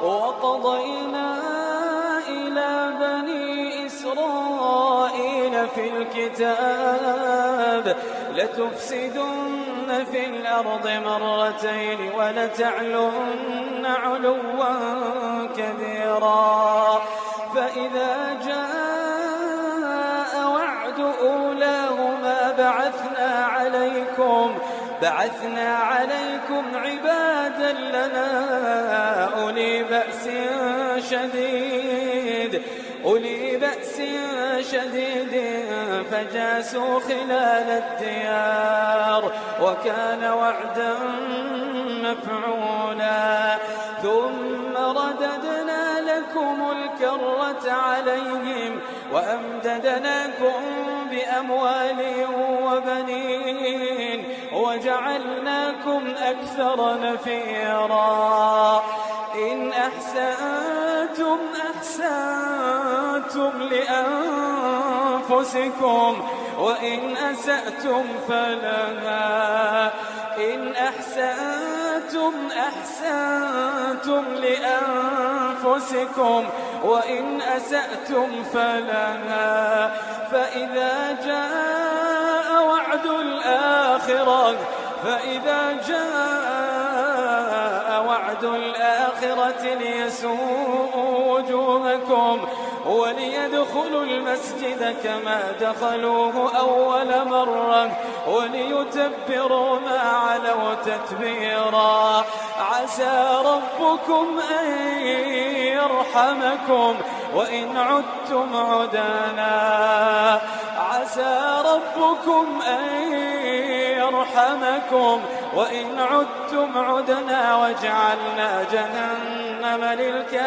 وقضينا إلى بني إسرائيل في الكتاب لتفسدن في الأرض مرتين ولتعلن علوا كبيرا فإذا جاء وعد أولاهما بعثنا عليكم عبادا لنا أولي بأس شديد فجاسوا خلال الديار وكان وعدا مفعولا ثم رددنا لكم الكرة عليهم وأمددناكم بأموال وبنين وجعلناكم أكثر نفيرا إن أحسنتم لأنفسكم وإن أسأتم فلها إن أحسنتم لأنفسكم وإن أسأتم فلها فإذا جاء وعد الآخرة ليسوءوا وجوهكم وليدخلوا المسجد كما دخلوه أول مرة وليتبروا ما علوا تتبيرا عسى ربكم أن يرحمكم وإن عدتم عدنا عسى ربكم أن يرحمكم وإن عدتم عدنا وجعلنا جهنم للكافرين